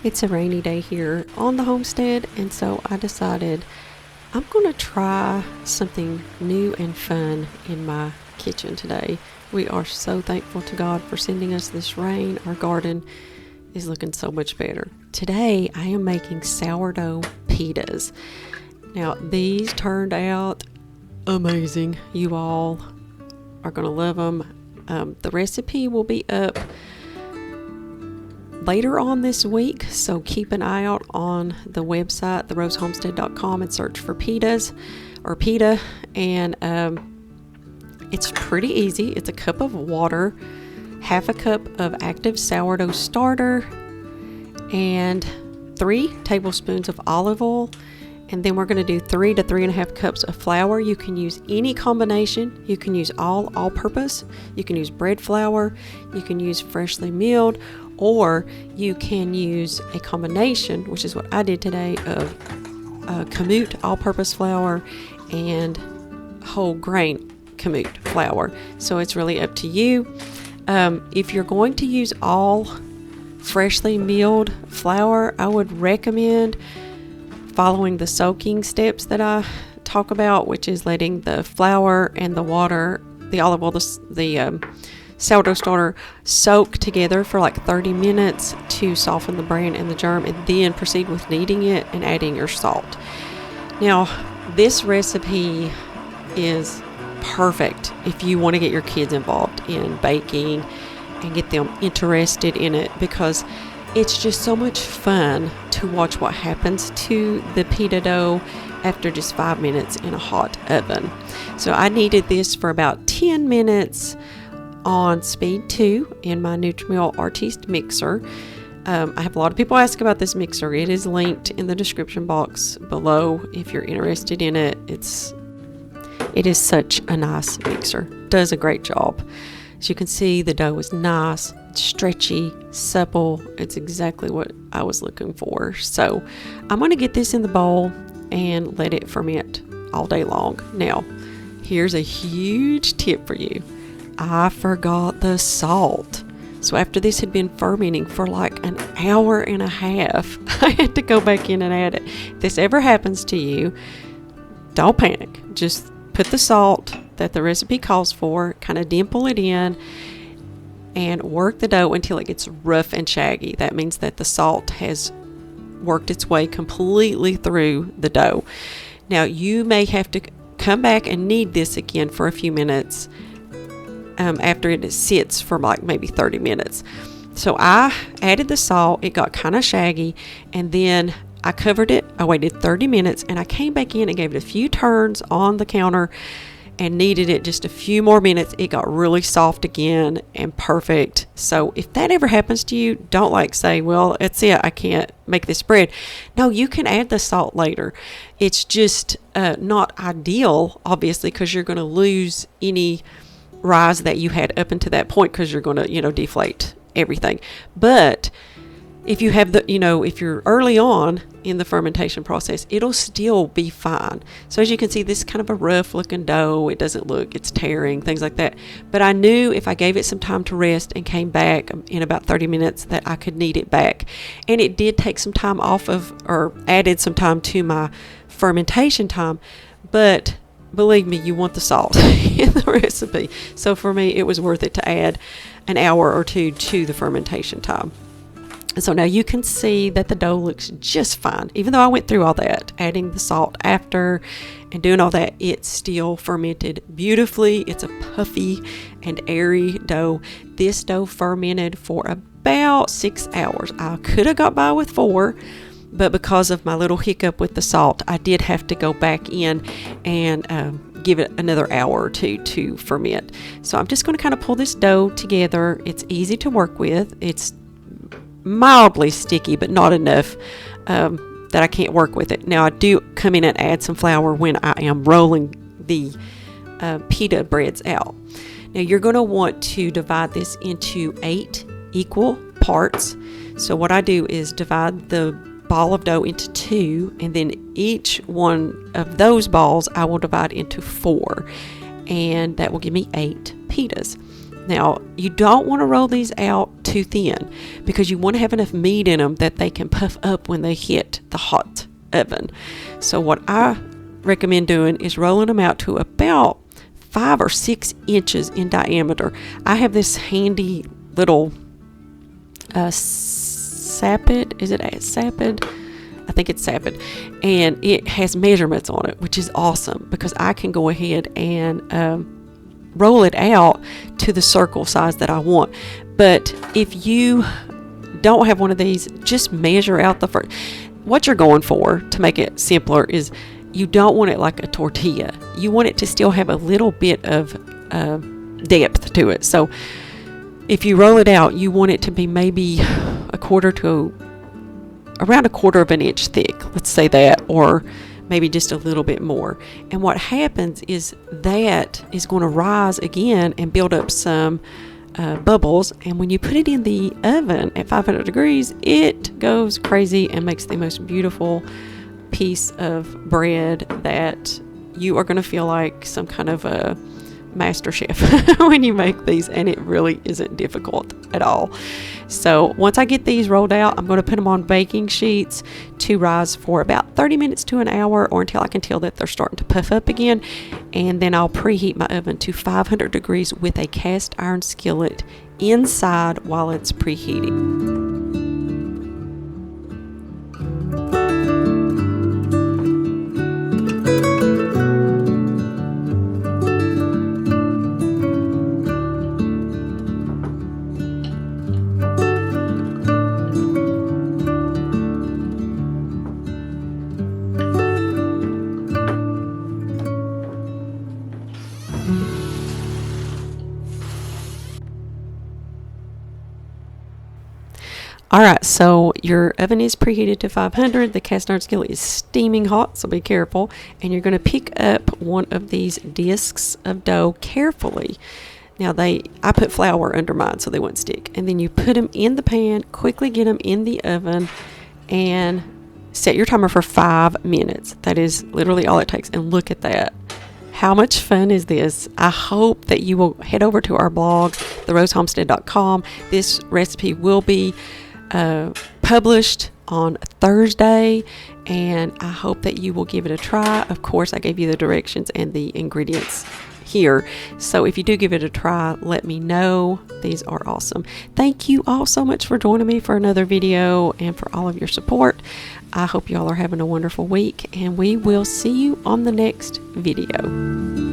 It's a rainy day here on the homestead, and so I decided I'm going to try something new and fun in my kitchen today. We are so thankful to God for sending us this rain. Our garden is looking so much better. Today I am making sourdough pitas. Now these turned out amazing. You all are going to love them. The recipe will be up later on this week, so keep an eye out on the website, therosehomestead.com, and search for pitas or pita. And it's pretty easy. It's a cup of water, half a cup of active sourdough starter, and 3 tablespoons of olive oil. And then we're going to do 3 to 3.5 cups of flour. You can use any combination. You can use all-purpose. You can use bread flour. You can use freshly milled, or you can use a combination, which is what I did today, of kamut all-purpose flour and whole grain kamut flour. So it's really up to you. If you're going to use all freshly milled flour, I would recommend following the soaking steps that I talk about, which is letting the flour and the water, the olive oil, the sourdough starter soak together for like 30 minutes to soften the bran and the germ, and then proceed with kneading it and adding your salt. Now, this recipe is perfect if you want to get your kids involved in baking and get them interested in it, because it's just so much fun to watch what happens to the pita dough after just 5 minutes in a hot oven. So I kneaded this for about 10 minutes on speed 2 in my Nutrimil Artiste mixer. I have a lot of people ask about this mixer. It is linked in the description box below if you're interested in it. It is such a nice mixer. Does a great job. As you can see, the dough is nice, stretchy, supple. It's exactly what I was looking for. So I'm going to get this in the bowl and let it ferment all day long. Now, here's a huge tip for you. I forgot the salt. So after this had been fermenting for like an hour and a half, I had to go back in and add it. If this ever happens to you, don't panic. Just put the salt that the recipe calls for, kind of dimple it in, and work the dough until it gets rough and shaggy. That means that the salt has worked its way completely through the dough. Now you may have to come back and knead this again for a few minutes after it sits for like maybe 30 minutes. So I added the salt, it got kind of shaggy, and then I covered it. I waited 30 minutes and I came back in and gave it a few turns on the counter and kneaded it just a few more minutes. It got really soft again and perfect. So if that ever happens to you, don't say, well, that's it, I can't make this bread. No, you can add the salt later. It's just not ideal, obviously, because you're going to lose any rise that you had up until that point, because you're going to, deflate everything. But if you have if you're early on in the fermentation process, it'll still be fine. So as you can see, this is kind of a rough looking dough. It doesn't look, it's tearing, things like that. But I knew if I gave it some time to rest and came back in about 30 minutes that I could knead it back. And it did take some time off of, or added some time to my fermentation time. But believe me, you want the salt in the recipe. So for me, it was worth it to add an hour or two to the fermentation time. So now you can see that the dough looks just fine. Even though I went through all that, adding the salt after and doing all that, it still fermented beautifully. It's a puffy and airy dough. This dough fermented for about 6 hours. I could have got by with 4, but because of my little hiccup with the salt, I did have to go back in and give it another hour or two to ferment. So I'm just going to kind of pull this dough together. It's easy to work with. It's mildly sticky, but not enough that I can't work with it. Now I do come in and add some flour when I am rolling the pita breads out. Now you're going to want to divide this into 8 equal parts. So what I do is divide the ball of dough into 2, and then each one of those balls I will divide into 4, and that will give me 8 pitas. Now, you don't want to roll these out too thin because you want to have enough meat in them that they can puff up when they hit the hot oven. So what I recommend doing is rolling them out to about 5 or 6 inches in diameter. I have this handy little sapid. Is it a sapid? I think it's sapid, and it has measurements on it, which is awesome because I can go ahead and roll it out to the circle size that I want. But if you don't have one of these, just measure out the first. What you're going for to make it simpler is you don't want it like a tortilla. You want it to still have a little bit of depth to it. So if you roll it out, you want it to be maybe around a quarter of an inch thick, let's say that, or maybe just a little bit more. And what happens is that is going to rise again and build up some bubbles, and when you put it in the oven at 500 degrees, it goes crazy and makes the most beautiful piece of bread that you are going to feel like some kind of a master chef when you make these, and it really isn't difficult at all. So once I get these rolled out, I'm going to put them on baking sheets to rise for about 30 minutes to an hour, or until I can tell that they're starting to puff up again, and then I'll preheat my oven to 500 degrees with a cast iron skillet inside while it's preheating. Alright, so your oven is preheated to 500. The cast iron skillet is steaming hot, so be careful. And you're going to pick up one of these discs of dough carefully. Now I put flour under mine so they wouldn't stick. And then you put them in the pan, quickly get them in the oven, and set your timer for 5 minutes. That is literally all it takes. And look at that. How much fun is this? I hope that you will head over to our blog, therosehomestead.com. This recipe will be published on Thursday, and I hope that you will give it a try. Of course, I gave you the directions and the ingredients here, so if you do give it a try, let me know. These are awesome. Thank you all so much for joining me for another video and for all of your support. I hope you all are having a wonderful week, and we will see you on the next video.